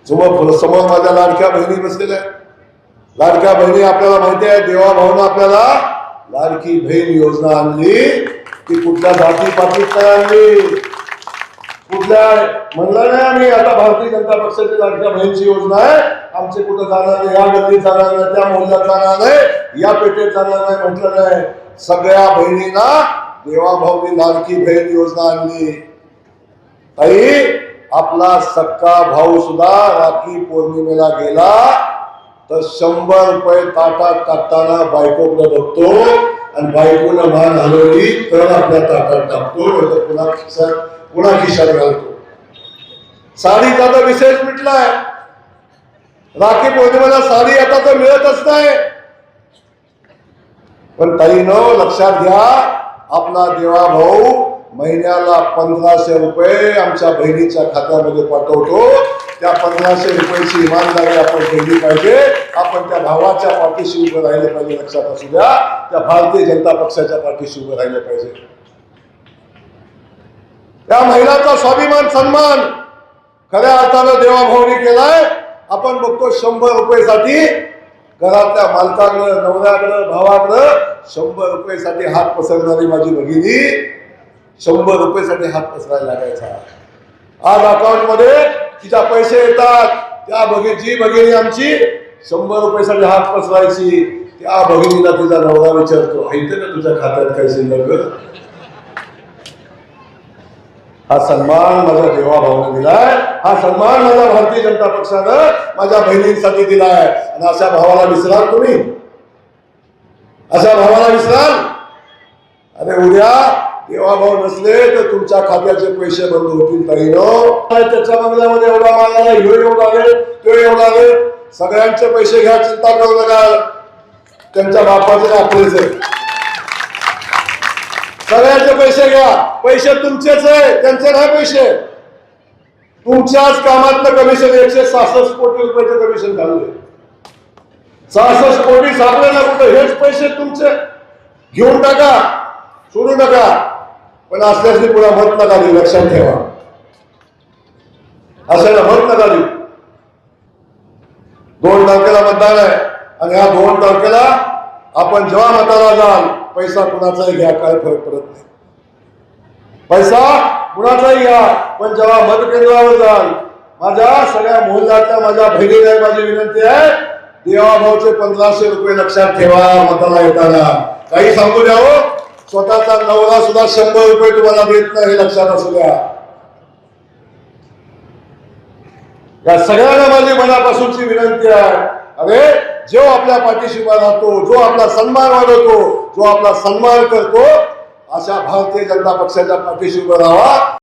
समोर माझ्या लाडक्या बहिणी बसलेल्या आहेत. लाडक्या बहिणी आपल्याला माहिती आहे, देवाभाऊनं आपल्याला लाडकी बहीण योजना आणली. ती कुठल्या जातीपातीत नाही आणली, कुठल्या म्हणलं नाही आम्ही आता भारतीय जनता पक्षाची लाडक्या बहिणीची योजना आहे, आमचे कुठं जाणार नाही, या गल्लीत जाणार नाही, त्या मोहल्ल्यात जाणार नाही, या पेठेत जाणार नाही म्हटलं नाही. सगळ्या बहिणींना देवाभाऊनी लाडकी बहीण योजना आणली. ताई, आपला सक्का भाऊ सुद्धा राखी पौर्णिमेला गेला तर 100 रुपये ताटात टाकताना बायकोकडे बघतो आणि बायकोनं मान हलवली तर आपल्या ताटात टाकतो, पुन्हा खिशात घालतो. साडीचा तर विशेष मिटलाय. राखी पौर्णिमेला साडी आता तर मिळतच नाही. पण ताईनो लक्षात घ्या, आपला देवा भाऊ महिन्याला 1500 रुपये आमच्या बहिणीच्या खात्यामध्ये पाठवतो. त्या 1500 रुपयाची इमानदारी आपण केली पाहिजे. आपण त्या भावाच्या पाठीशी उभं राहिले पाहिजे. लक्षात असू द्या, त्या भारतीय जनता पक्षाच्या पाठीशी उभं राहिले पाहिजे. त्या महिलांचा स्वाभिमान सन्मान खऱ्या अर्थानं देवाभाऊनी केलाय. आपण बघतो 100 रुपयेसाठी घरातल्या मालकाकडं, नवऱ्याकडं, भावाकडं 100 रुपयेसाठी हात पसरणारी माझी भगिनी 100 रुपयेसाठी हात पसरायला लागायचा. आज अकाउंट मध्ये तिच्या पैसे येतात, त्या जी भगिनी आमची 100 रुपयेसाठी हात पसरायची, त्या भगिनीला तिचा नवरा विचारतो, ऐकते ना तुझ्या खात्यात काय शिल्लक? हा सन्मान माझ्या देवाभाऊने दिलाय. हा सन्मान माझ्या भारतीय जनता पक्षानं माझ्या बहिणींसाठी दिलाय. आणि अशा भावाला विसराल तुम्ही? अशा भावाला विसराल? अरे उद्या देवाभाऊ नसले तर तुमच्या खात्याचे पैसे बंद होतील. ताईनो, त्याच्या बंगल्यामध्ये एवढा माल आला, एवढा आले, तो एवढा आले, सगळ्यांचे पैसे घ्या, चिंता करू नका. त्यांच्या बापाचे आपलेच, सगळ्यांचे पैसे घ्या. पैसे तुमचेच आहे, त्यांचे नाही पैसे. तुमच्याच कामातलं कमिशन 166 कोटी रुपयाचं कमिशन घालले. 66 कोटी सापडले ना कुठं, हेच पैसे तुमचे. घेऊन टाका, सोडू नका. पण असल्याची पुन्हा मत नका देऊ. लक्षात ठेवा, अशाला मत नका देऊ. 2 तारखेला मतदान आहे आणि ह्या 2 तारखेला आपण जेव्हा मताला जाल, पैसा कुणाचाही घ्या, काय फरक पडत नाही. पैसा कुणाचाही घ्या, पण जेव्हा मतकेंद्रावर जाल, माझ्या सगळ्या मोहल्ल्यातल्या माझ्या बहिणीला माझी विनंती आहे, देवाभाऊचे 1500 रुपये लक्षात ठेवा मताला येताना. काही सांगू द्या हो, स्वतःचा नवरा सुद्धा 100 रुपये तुम्हाला देत नाही, हे लक्षात असू द्या. या सगळ्यांना माझी मनापासूनची विनंती आहे. अरे, जो आपल्या पाठीशी उभा राहतो, जो आपला सन्मान वाढवतो, जो आपला सन्मान करतो, अशा भारतीय जनता पक्षाच्या पाठीशी उभं राहावा.